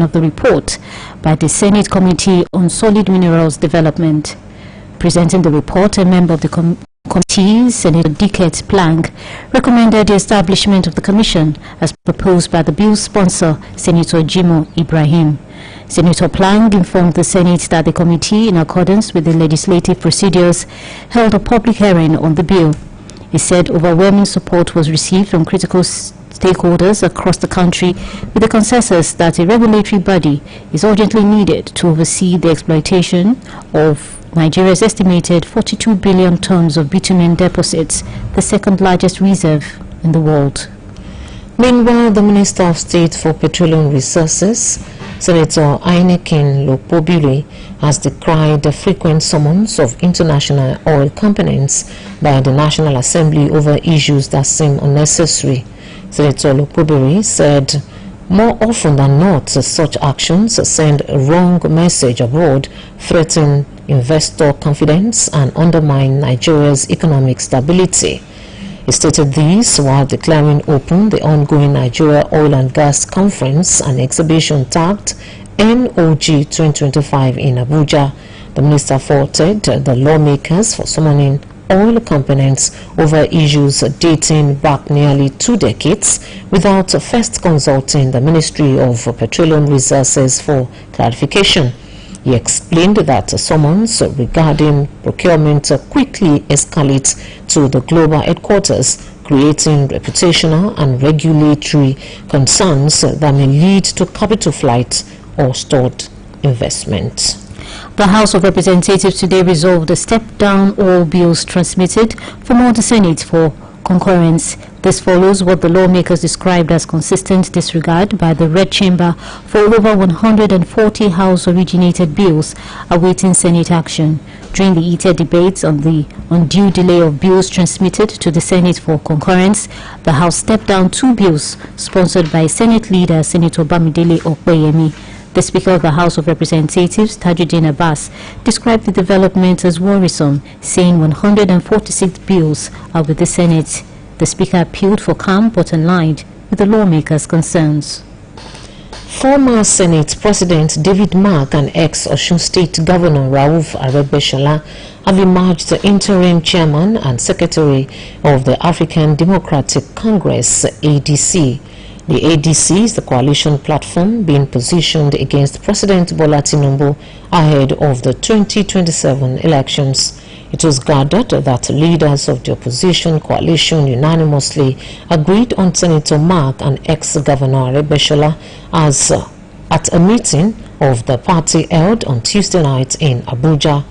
of the report by the Senate Committee on Solid Minerals Development. Presenting the report, a member of the committee, Senator Dickett Plank, recommended the establishment of the commission as proposed by the bill's sponsor, Senator Jimo Ibrahim. Senator Plank informed the Senate that the committee, in accordance with the legislative procedures, held a public hearing on the bill. He said overwhelming support was received from critical stakeholders across the country, with the consensus that a regulatory body is urgently needed to oversee the exploitation of Nigeria's estimated 42 billion tons of bitumen deposits, the second largest reserve in the world. Meanwhile, the Minister of State for Petroleum Resources, Senator Ainekin Lokpobiri, has decried the frequent summons of international oil companies by the National Assembly over issues that seem unnecessary. Senator Lokpobiri said, more often than not, such actions send a wrong message abroad, threaten investor confidence and undermine Nigeria's economic stability. He stated this while declaring open the ongoing Nigeria Oil and Gas Conference and exhibition tagged NOG 2025 in Abuja. The minister faulted the lawmakers for summoning oil companies over issues dating back nearly 2 decades without first consulting the Ministry of Petroleum Resources for clarification. He explained that summons regarding procurement quickly escalate to the global headquarters, creating reputational and regulatory concerns that may lead to capital flight or stored investment. The House of Representatives today resolved to step down all bills transmitted from all the Senate for concurrence. This follows what the lawmakers described as consistent disregard by the Red Chamber for over 140 House-originated bills awaiting Senate action. During the heated debates on the undue delay of bills transmitted to the Senate for concurrence, the House stepped down 2 bills sponsored by Senate leader Senator Bamidele Okpeyemi. The Speaker of the House of Representatives, Tajuddin Abbas, described the development as worrisome, saying 146 bills are with the Senate. The Speaker appealed for calm but aligned with the lawmakers' concerns. Former Senate President David Mark and ex-Osun State Governor Rauf Aregbesola have emerged the interim chairman and secretary of the African Democratic Congress, ADC. The ADC is the coalition platform being positioned against President Bola Tinubu ahead of the 2027 elections. It was gathered that leaders of the opposition coalition unanimously agreed on Senator Mark and ex-Governor Aregbesola as at a meeting of the party held on Tuesday night in Abuja.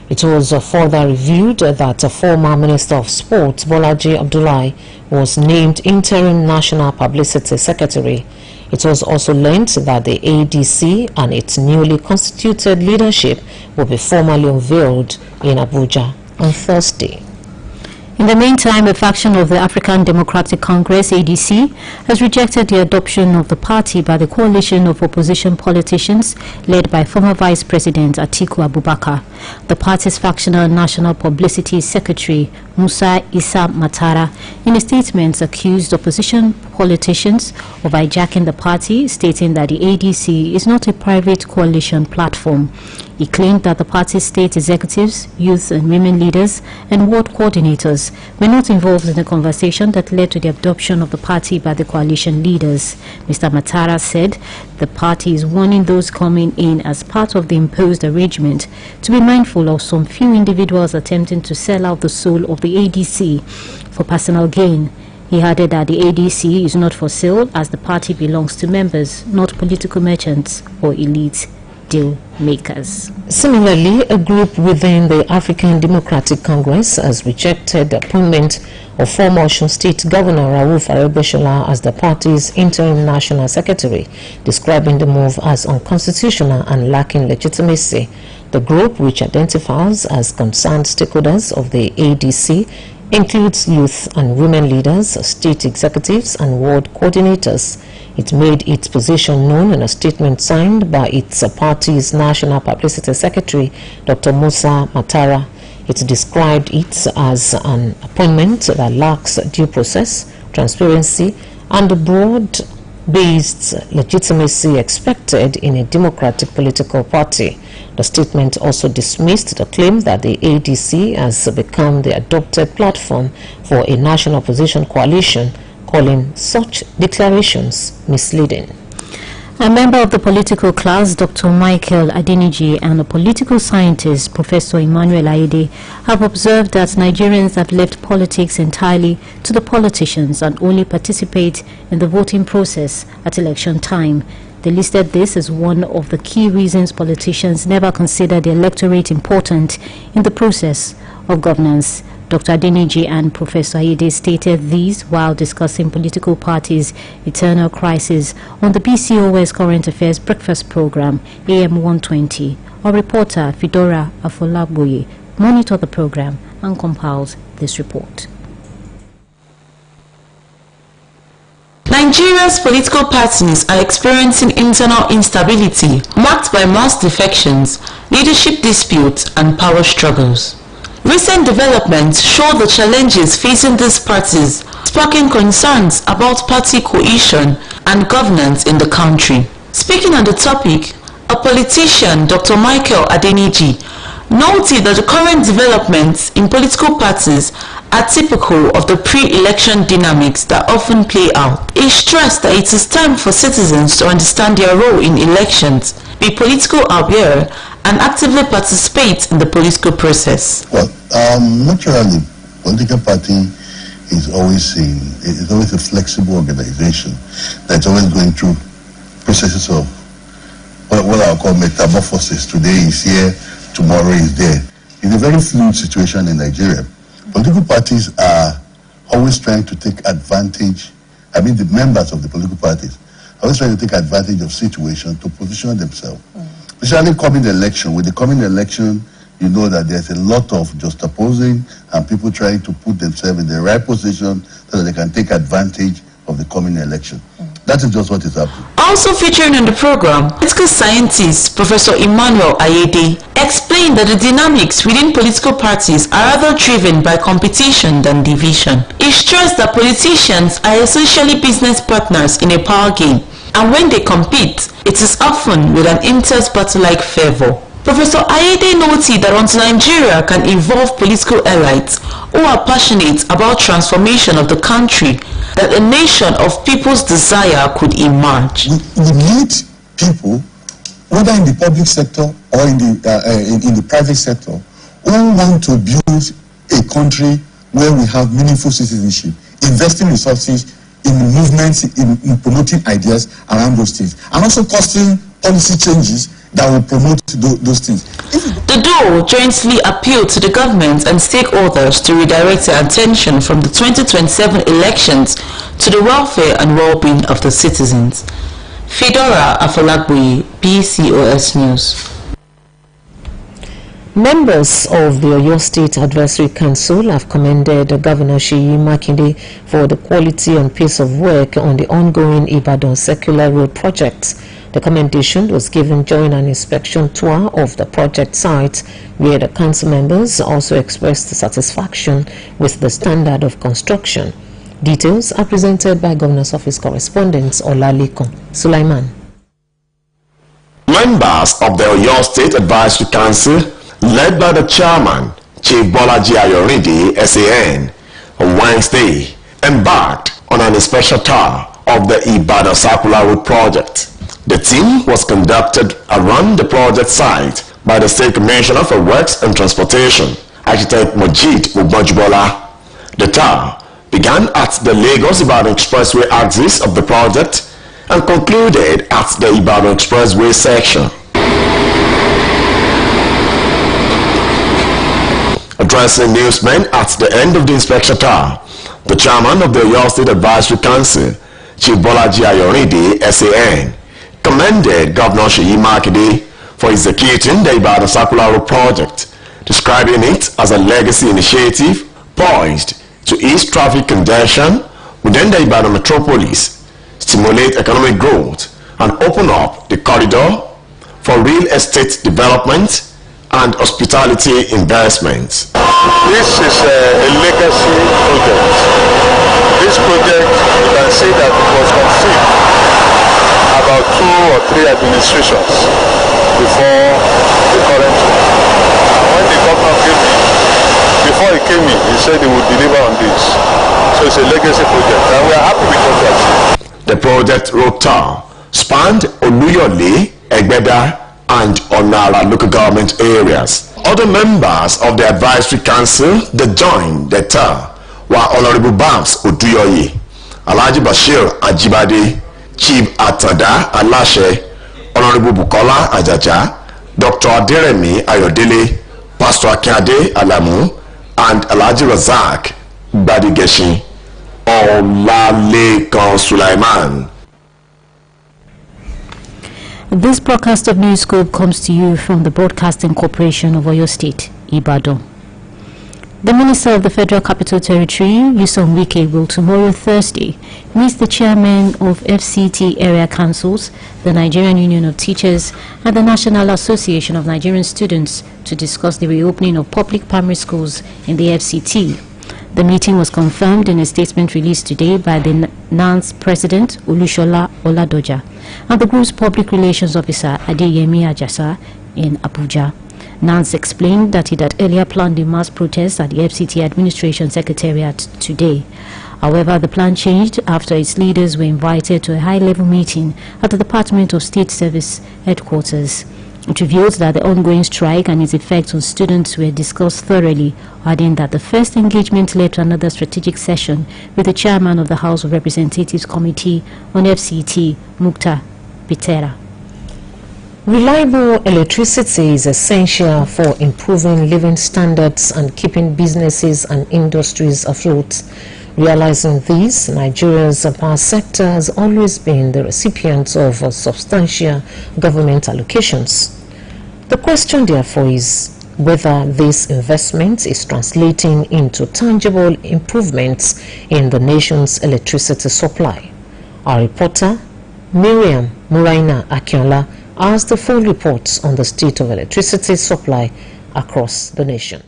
It was further revealed that former Minister of Sports Bolaji Abdullahi was named interim National Publicity Secretary. It was also learned that the ADC and its newly constituted leadership will be formally unveiled in Abuja on Thursday. In the meantime, a faction of the African Democratic Congress, ADC, has rejected the adoption of the party by the coalition of opposition politicians led by former Vice President Atiku Abubakar. The party's factional National Publicity Secretary, Musa Issa Matara, in a statement accused opposition politicians of hijacking the party, stating that the ADC is not a private coalition platform. He claimed that the party's state executives, youth and women leaders, and ward coordinators were not involved in the conversation that led to the adoption of the party by the coalition leaders. Mr. Matara said the party is warning those coming in as part of the imposed arrangement to be mindful of some few individuals attempting to sell out the soul of the ADC for personal gain. He added that the ADC is not for sale as the party belongs to members, not political merchants or elite deal makers. Similarly, a group within the African Democratic Congress has rejected the appointment of former Osun State Governor Rauf Aregbesola as the party's interim national secretary, describing the move as unconstitutional and lacking legitimacy. The group, which identifies as concerned stakeholders of the ADC, includes youth and women leaders, state executives and ward coordinators. It made its position known in a statement signed by its party's National Publicity Secretary, Dr. Musa Matara. It described it as an appointment that lacks due process, transparency, and the broad based legitimacy expected in a democratic political party. The statement also dismissed the claim that the ADC has become the adopted platform for a national opposition coalition, calling such declarations misleading. A member of the political class, Dr. Michael Adeniji, and a political scientist, Professor Emmanuel Ayede, have observed that Nigerians have left politics entirely to the politicians and only participate in the voting process at election time. They listed this as one of the key reasons politicians never consider the electorate important in the process of governance. Dr. Adeniji and Professor Ayede stated these while discussing political parties' eternal crisis on the BCOS Current Affairs Breakfast Program, AM 120. Our reporter, Fedora Afolabuye, monitored the program and compiled this report. Nigeria's political parties are experiencing internal instability marked by mass defections, leadership disputes, and power struggles. Recent developments show the challenges facing these parties, sparking concerns about party cohesion and governance in the country. Speaking on the topic, a politician, Dr. Michael Adeniji, noted that the current developments in political parties are typical of the pre-election dynamics that often play out. He stressed that it is time for citizens to understand their role in elections, be political aware, and actively participate in the political process. Well, naturally, political party is always a flexible organization that's always going through processes of what I call metamorphosis. Today is here, tomorrow is there. It's a very fluid situation in Nigeria. Political parties are always trying to take advantage, the members of the political parties are always trying to take advantage of situation to position themselves. Especially coming election. With the coming election, you know that there's a lot of juxtaposing and people trying to put themselves in the right position so that they can take advantage of the coming election. That is just what is happening. Also featuring in the program, political scientist Professor Emmanuel Ayede explained that the dynamics within political parties are rather driven by competition than division. He stressed that politicians are essentially business partners in a power game, and when they compete, it is often with an intense battle-like fervor. Professor Ayede noted that until Nigeria can involve political elites who are passionate about transformation of the country, that a nation of people's desire could emerge. We need people, whether in the public sector or in the private sector, who want to build a country where we have meaningful citizenship, investing resources in movements, in promoting ideas around those things, and also costing policy changes that will promote those things. The duo jointly appealed to the government and stakeholders to redirect their attention from the 2027 elections to the welfare and well-being of the citizens. Fedora Afolabuye, BCOS News. Members of the Oyo State Advisory Council have commended Governor Seyi Makinde for the quality and pace of work on the ongoing Ibadan Circular Road project. The commendation was given during an inspection tour of the project site, where the council members also expressed satisfaction with the standard of construction. Details are presented by Governor's Office correspondent Oluyole Sulaiman. Members of the Oyo State Advisory Council, led by the chairman, Chief Bolaji Ayorinde, SAN, on Wednesday, embarked on an inspection tour of the Ibadan Circular Road project. The team was conducted around the project site by the State Commissioner for Works and Transportation, Architect Mojid Ubojubola. The tour began at the Lagos-Ibadan Expressway axis of the project and concluded at the Ibadan Expressway section. Addressing newsmen at the end of the inspection tour, the chairman of the Oyo State Advisory Council, Chief Bolaji Ayorinde, SAN, commended Governor Seyi Makinde for executing the Ibadan Circular Road project, describing it as a legacy initiative poised to ease traffic congestion within the Ibadan metropolis, stimulate economic growth, and open up the corridor for real estate development and hospitality investments. This is a legacy project. This project, you can see that it was conceived about 2 or 3 administrations before the current one. And when the governor came in, before he came in, he said he would deliver on this. So it's a legacy project, and we are happy with what we achieved. The project rota spanned Oluyole, Egbeda, and Onara local government areas. Other members of the advisory council that joined the tour were Honorable Babs Oduyoye, Alhaji Bashir Ajibade, Chief Atada Alashe, Honorable Bukola Ajaja, Dr. Aderemi Ayodele, Pastor Akade Alamu, and Alhaji Razak Badigeshi, Olalekan Sulaiman. This broadcast of Newscope comes to you from the Broadcasting Corporation of Oyo State, Ibadan. The Minister of the Federal Capital Territory, Nyesom Wike, will tomorrow, Thursday, meet the chairman of FCT area councils, the Nigerian Union of Teachers, and the National Association of Nigerian Students to discuss the reopening of public primary schools in the FCT. The meeting was confirmed in a statement released today by the NANS President, Oluyole Oladoja, and the group's public relations officer, Adeyemi Ajasa, in Abuja. NANS explained that it had earlier planned a mass protest at the FCT Administration Secretariat today. However, the plan changed after its leaders were invited to a high-level meeting at the Department of State Service headquarters. It reveals that the ongoing strike and its effects on students were discussed thoroughly, adding that the first engagement led to another strategic session with the chairman of the House of Representatives Committee on FCT, Mukta Bitera. Reliable electricity is essential for improving living standards and keeping businesses and industries afloat. Realizing this, Nigeria's power sector has always been the recipient of substantial government allocations. The question, therefore, is whether this investment is translating into tangible improvements in the nation's electricity supply. Our reporter, Miriam Muraina Akinola, has the full reports on the state of electricity supply across the nation.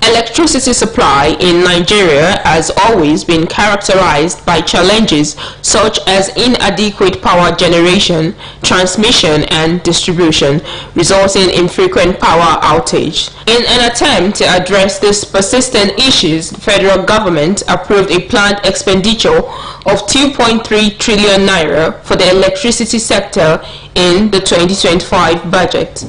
Electricity supply in Nigeria has always been characterized by challenges such as inadequate power generation, transmission and distribution, resulting in frequent power outage. In an attempt to address these persistent issues, the federal government approved a planned expenditure of 2.3 trillion naira for the electricity sector in the 2025 budget.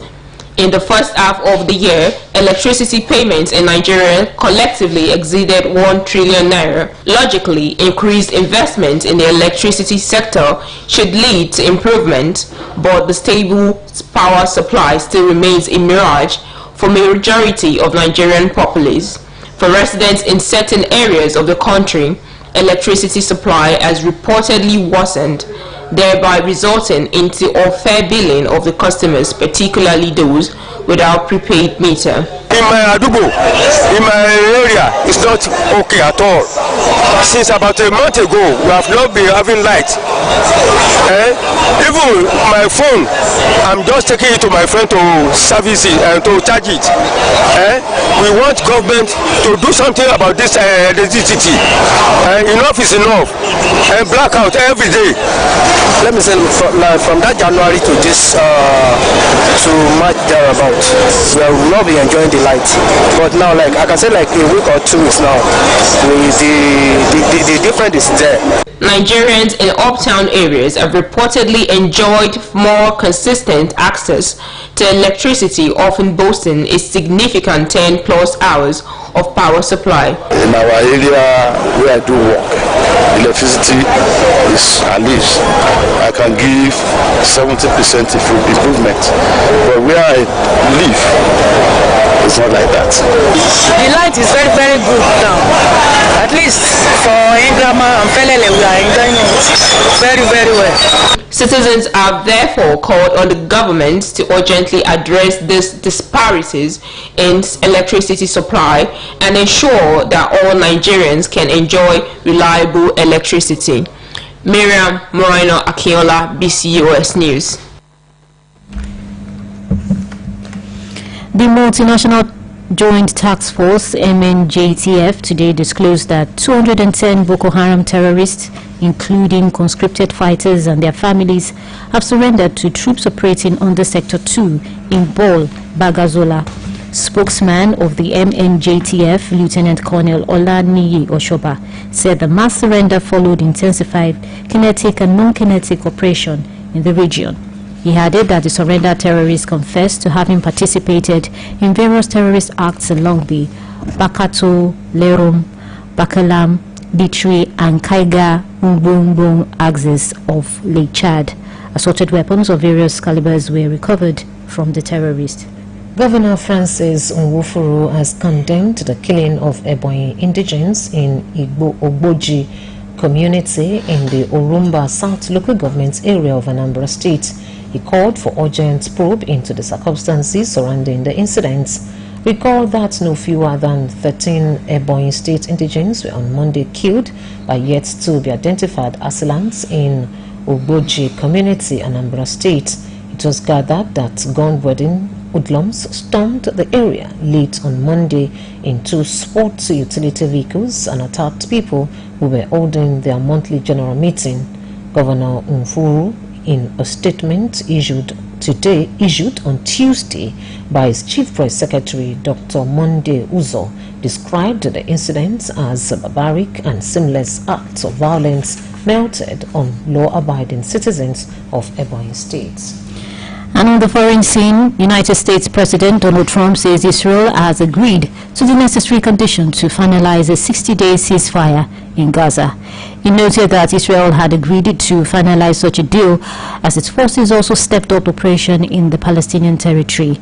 In the first half of the year, electricity payments in Nigeria collectively exceeded 1 trillion naira. Logically, increased investment in the electricity sector should lead to improvement, but the stable power supply still remains a mirage for the majority of Nigerian populace. For residents in certain areas of the country, electricity supply has reportedly worsened, thereby resulting into unfair billing of the customers, particularly those without prepaid meter. In my adubo, in my area, it's not okay at all. Since about a month ago, we have not been having light. Even my phone, I'm just taking it to my friend to service it and to charge it. We want government to do something about this electricity. Enough is enough. And blackout every day. Let me say, from that January to this to March thereabout, we will not be enjoying the light. But now, like I can say, like a week or 2 weeks now, the difference is there. Nigerians in uptown areas have reportedly enjoyed more consistent access to electricity, often boasting a significant 10+ hours of power supply. In our area where I do work, electricity is at least I can give 70% improvement, but where I live, it's not like that. The light is very, very good now. At least for Ingrama and Pelele, we are enjoying it very, very well. Citizens have therefore called on the government to urgently address these disparities in electricity supply and ensure that all Nigerians can enjoy reliable electricity. Miriam Moreno Akinola, BCOS News. The multinational Joint Task Force MNJTF today disclosed that 210 Boko Haram terrorists, including conscripted fighters and their families, have surrendered to troops operating under Sector 2 in Bol, Bagazola. Spokesman of the MNJTF, Lieutenant Colonel Olaniyi Oshoba, said the mass surrender followed intensified kinetic and non-kinetic operation in the region. He added that the surrendered terrorists confessed to having participated in various terrorist acts along the Bakato, Lerum, Bakalam, Bitri and Kaiga Mbongbong axis of Lake Chad. Assorted weapons of various calibers were recovered from the terrorists. Governor Francis Nwufuru has condemned the killing of Ebonyi indigents in Ogboji community in the Orumba South local government area of Anambra State. He called for urgent probe into the circumstances surrounding the incidents. Recall that no fewer than 13 Ebonyi State indigents were on Monday killed by yet to be identified assailants in Ogboji community, Anambra State. It was gathered that gun-wielding hoodlums stormed the area late on Monday in 2 sports utility vehicles and attacked people who were holding their monthly general meeting. Governor Nwufuru, in a statement issued on Tuesday by his Chief Press Secretary, Dr. Monde Uzo, described the incidents as a barbaric and seamless acts of violence melted on law-abiding citizens of Ebonyi State. And on the foreign scene, United States President Donald Trump says Israel has agreed to the necessary conditions to finalize a 60-day ceasefire in Gaza. He noted that Israel had agreed to finalize such a deal as its forces also stepped up operation in the Palestinian territory.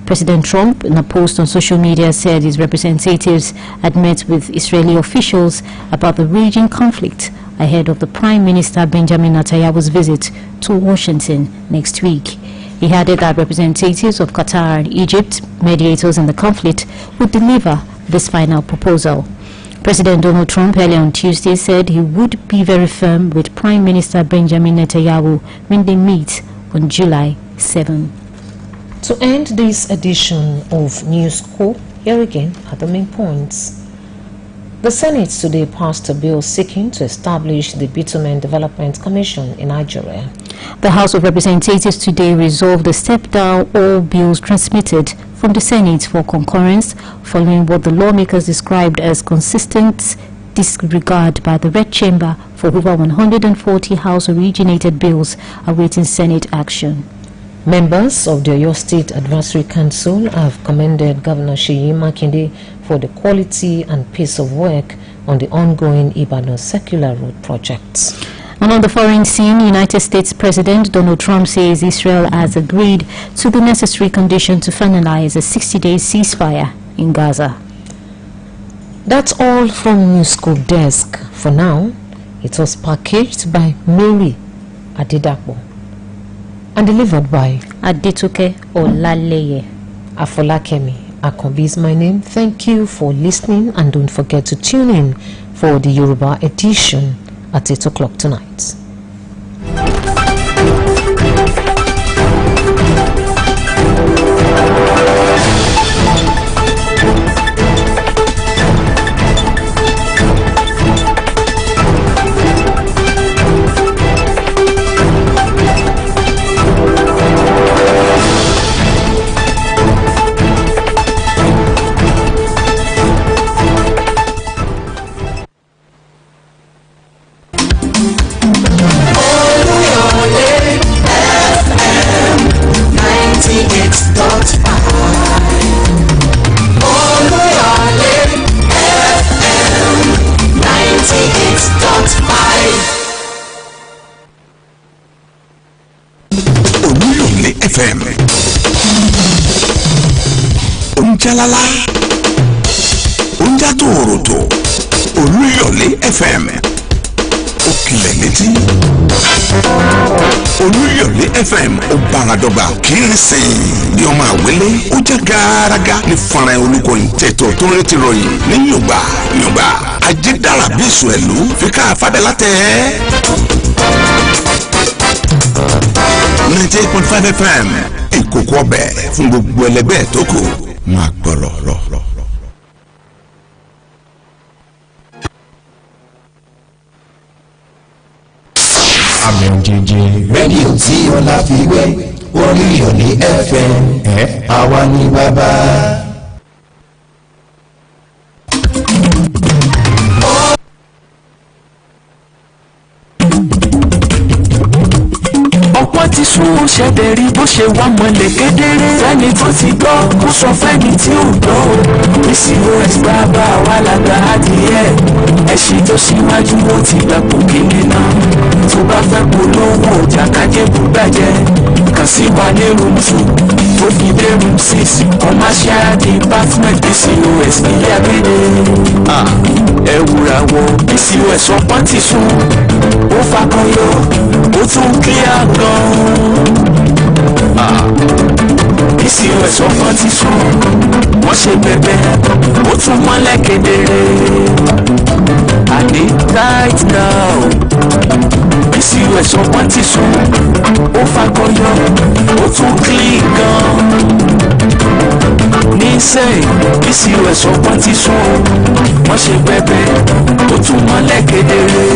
President Trump, in a post on social media, said his representatives had met with Israeli officials about the raging conflict ahead of the Prime Minister Benjamin Netanyahu's visit to Washington next week. He added that representatives of Qatar and Egypt, mediators in the conflict, would deliver this final proposal. President Donald Trump earlier on Tuesday said he would be very firm with Prime Minister Benjamin Netanyahu when they meet on July 7. To end this edition of Newscope, here again are the main points. The Senate today passed a bill seeking to establish the Bitumen Development Commission in Nigeria. The House of Representatives today resolved to step down all bills transmitted from the Senate for concurrence following what the lawmakers described as consistent disregard by the Red Chamber for over 140 House-originated bills awaiting Senate action. Members of the OYOSTATE Advisory Council have commended Governor Seyi Makinde for the quality and pace of work on the ongoing Ibadan Circular Road projects. And on the foreign scene, United States President Donald Trump says Israel has agreed to the necessary condition to finalize a 60-day ceasefire in Gaza. That's all from Newscope Desk. For now, it was packaged by Mary Adedapo and delivered by Adetoke Olaleye. Afolakemi Akonbi is my name. Thank you for listening, and don't forget to tune in for the Yoruba edition at 8 o'clock tonight. Oluyole FM. Unjalala. Unjatoroto. Oluyole FM. Okileleti. Oluyole FM. Obangadogba. Kirisi. Yoma wele. Oja garaga. Ni fana oluko inteto. Tonreti royin. Ni yoba. Ajidala bisu elu. Fika fabelate. 98.5 FM. Ìkòkò ọbẹ̀ fún gbogbo ẹlẹgbẹ́ tó kù. máa gbọ́rọ̀ rọ̀. àmì òjijì rédíò tí ó láfiwé Olúyọ̀lé FM àwa ni bàbá. ọ̀pọ̀ ti sún ṣẹ̀dẹ̀ rí bó ṣe wá mọ́lẹ̀ kedere fẹ́ni tó ti gbọ́ kó sọ fẹ́ni tí ò gbọ́ PCOS bàbá wa lágbà adìyẹ ẹ̀sìn tó síwájú ó ti gbàpò kíni náà tó bá fẹ́ polówó ọjà kájẹ́ bó bàjẹ́ kàn sí wa ní room 2 tó fi dé room 6 commercial department PCOS nílé agbèdè ẹ wúra wọ PCOS ọ̀pọ̀ ti sún ó fakọyọ ó tún kíá gan. PCOS ọ̀pọ̀ ti sún wọ́n ṣe bẹ̀bẹ̀ ó tún mọ́lẹ̀ kedere àní right now. PCOS ọ̀pọ̀ ti sún ó fakọyọ ó tún kíá gan. nísìnyí PCOS ọ̀pọ̀ ti sún wọ́n ṣe bẹ̀bẹ̀ ó tún mọ́lẹ̀ kedere.